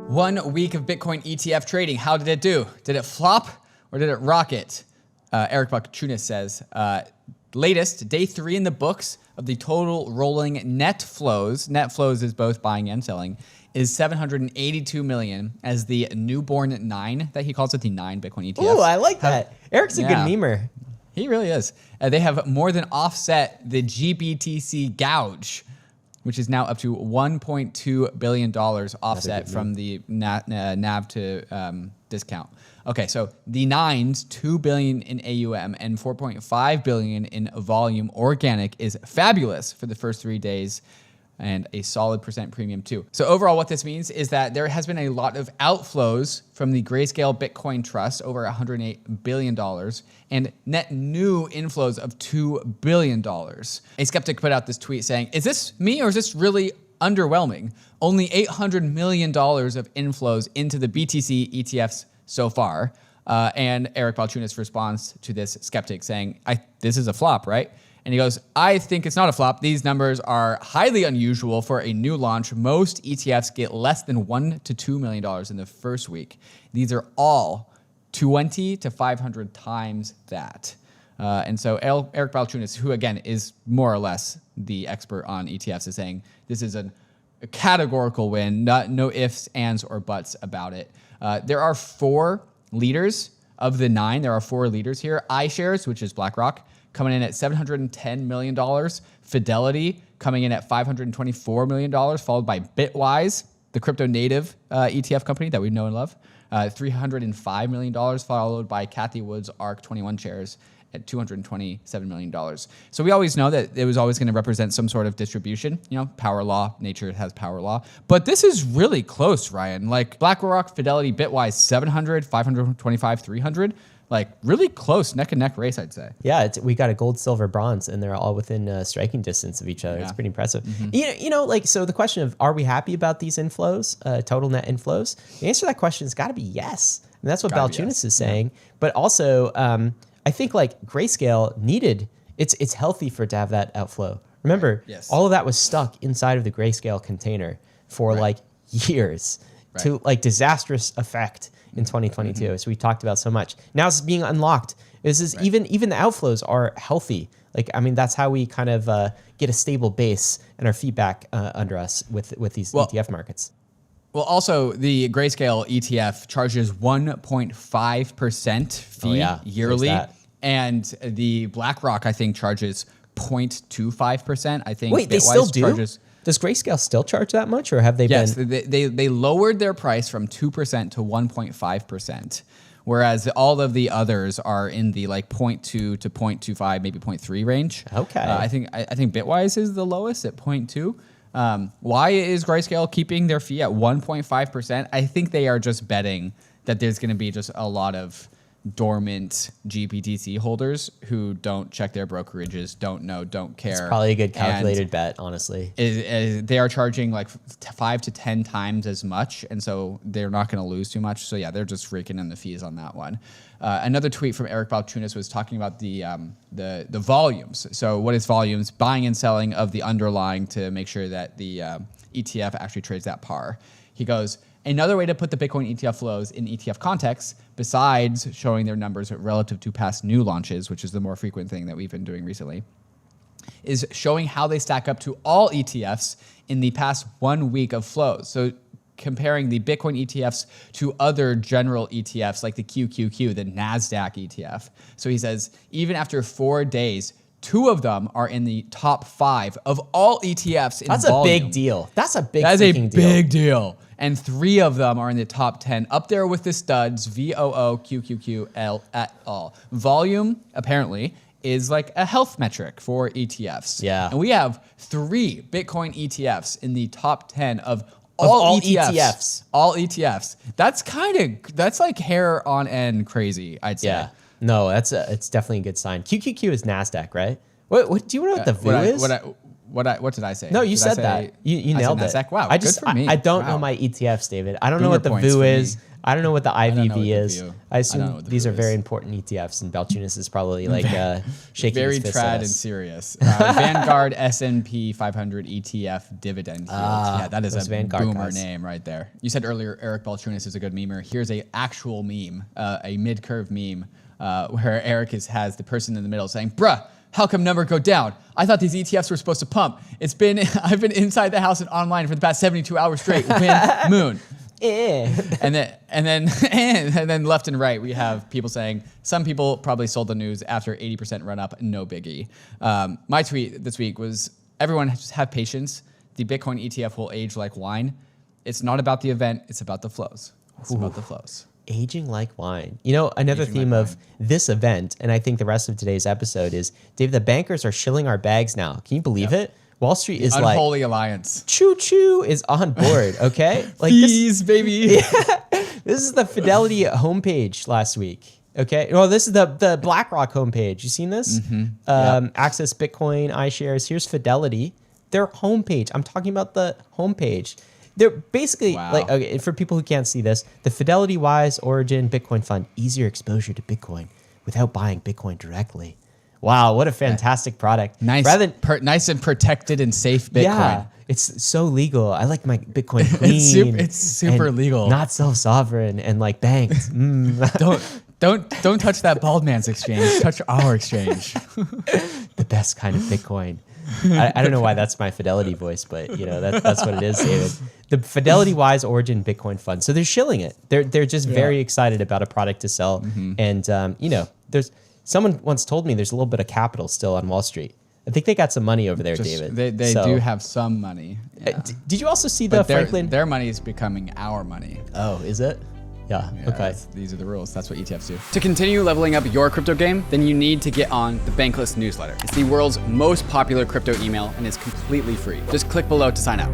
1 week of Bitcoin ETF trading. How did it do? Did it flop or did it rocket? Eric Balchunas says, latest, day 3 in the books of the total rolling net flows. Net flows is both buying and selling, is 782 million as the newborn 9, that he calls it, the 9 Bitcoin ETFs. Ooh, I like that. Eric's a good memer. He really is. They have more than offset the GBTC gouge, which is now up to $1.2 billion offset from the NAV to discount. Okay, so the 9's $2 billion in AUM and $4.5 billion in volume organic is fabulous for the first 3 days, and a solid % premium too. So overall, what this means is that there has been a lot of outflows from the Grayscale Bitcoin Trust, over $108 billion, and net new inflows of $2 billion. A skeptic put out this tweet saying, is this me or is this really underwhelming? Only $800 million of inflows into the BTC ETFs so far. And Eric Balchunas responds to this skeptic saying, this is a flop, right? And he goes, I think it's not a flop. These numbers are highly unusual for a new launch. Most ETFs get less than $1 to $2 million in the first week. These are all 20 to 500 times that. And so Eric Balchunas, who again is more or less the expert on ETFs, is saying this is a categorical win, no ifs, ands, or buts about it. There are 4 leaders of the 9. There are 4 leaders here. iShares, which is BlackRock, coming in at $710 million. Fidelity coming in at $524 million, followed by Bitwise, the crypto native ETF company that we know and love, $305 million, followed by Cathie Wood's ARK 21 shares at $227 million. So we always know that it was always going to represent some sort of distribution, power law, nature has power law. But this is really close, Ryan. Like BlackRock, Fidelity, Bitwise, 700, 525, 300. Like really close neck and neck race, I'd say. Yeah, we got a gold, silver, bronze, and they're all within striking distance of each other. Yeah. It's pretty impressive. Mm-hmm. So the question of, are we happy about these inflows, total net inflows? The answer to that question has got to be yes. And that's what Balchunas is saying. Yeah. But also, I think like Grayscale needed, it's healthy for it to have that outflow. Remember, all of that was stuck inside of the Grayscale container for like years to like disastrous effect in 2022, so we talked about so much. Now it's being unlocked. This is even the outflows are healthy. Like, I mean, that's how we kind of get a stable base and our feedback under us with these ETF markets. Well, also the Grayscale ETF charges 1.5% fee yearly, and the BlackRock I think charges 0.25%. I think. Wait, they still do? Does Grayscale still charge that much, or have they been? Yes, they lowered their price from 2% to 1.5%, whereas all of the others are in the like 0.2 to 0.25, maybe 0.3 range. Okay. I think Bitwise is the lowest at 0.2. Why is Grayscale keeping their fee at 1.5%? I think they are just betting that there's going to be just a lot of dormant GBTC holders who don't check their brokerages, don't know, don't care. It's probably a good calculated bet, honestly. They are charging like 5 to 10 times as much, and so they're not going to lose too much. So yeah, they're just freaking in the fees on that one. Another tweet from Eric Balchunas was talking about the volumes. So what is volumes? Buying and selling of the underlying to make sure that the ETF actually trades that par. He goes, another way to put the Bitcoin ETF flows in ETF context, besides showing their numbers relative to past new launches, which is the more frequent thing that we've been doing recently, is showing how they stack up to all ETFs in the past 1 week of flows. So comparing the Bitcoin ETFs to other general ETFs like the QQQ, the NASDAQ ETF. So he says, even after 4 days, 2 of them are in the top 5 of all ETFs in volume. That's a big deal. That's a big big deal. And 3 of them are in the top 10, up there with the studs, VOO, QQQ, L et al. Volume, apparently, is like a health metric for ETFs. Yeah. And we have 3 Bitcoin ETFs in the top 10 of all ETFs. All ETFs. That's like hair on end crazy, I'd say. Yeah. No, it's definitely a good sign. QQQ is NASDAQ, right? What do you know what the VOO is? What What did I say? No, you Did I said say- that. You I said nailed it. Nasdaq? Wow, I good for me. I don't know Wow. my ETFs, David. I don't know Boomer what the points VU for is. me. I don't know what the don't know IVV what the is. VU. I I don't know assume what the these VU are very is. important ETFs, and Balchunas is probably like shaking Very his fist at trad and us. serious. Vanguard S&P 500 ETF dividend yield. Yeah, that is those a Vanguard boomer guys. name right there. You said earlier Eric Balchunas is a good memer. Here's a actual meme, a mid-curve meme, where Eric has the person in the middle saying, "Bruh, how come number go down? I thought these ETFs were supposed to pump. I've been inside the house and online for the past 72 hours straight. Win, moon." And then left and right, we have people saying some people probably sold the news after 80% run up. No biggie. My tweet this week was, everyone just have patience. The Bitcoin ETF will age like wine. It's not about the event. It's about the flows. It's about the flows. Aging like wine. You know, another Aging theme like of this event, and I think the rest of today's episode is, Dave, the bankers are shilling our bags now. Can you believe it? Wall Street is like, Unholy alliance. choo choo is on board, okay? Like Fees, baby. This is the Fidelity homepage last week. Okay. Well, this is the BlackRock homepage. You seen this? Access Bitcoin, iShares. Here's Fidelity. Their homepage. I'm talking about the homepage. They're basically like, okay, for people who can't see this, the Fidelity Wise Origin Bitcoin Fund, easier exposure to Bitcoin without buying Bitcoin directly. Wow, what a fantastic product. Nice, Rather than, nice and protected and safe Bitcoin. Yeah, it's so legal. I like my Bitcoin clean. It's super and legal. Not self-sovereign and like banked. Don't touch that bald man's exchange. Touch our exchange. The best kind of Bitcoin. I don't know why that's my Fidelity voice, but you know that's what it is, David. The Fidelity Wise Origin Bitcoin Fund. So they're shilling it. They're just very excited about a product to sell, and you know, someone once told me there's a little bit of capital still on Wall Street. I think they got some money over there, David. They do have some money. Yeah. Did you also see the Franklin? Their money is becoming our money. Oh, is it? Yeah. Okay. These are the rules. That's what ETFs do. To continue leveling up your crypto game, then you need to get on the Bankless newsletter. It's the world's most popular crypto email and is completely free. Just click below to sign up.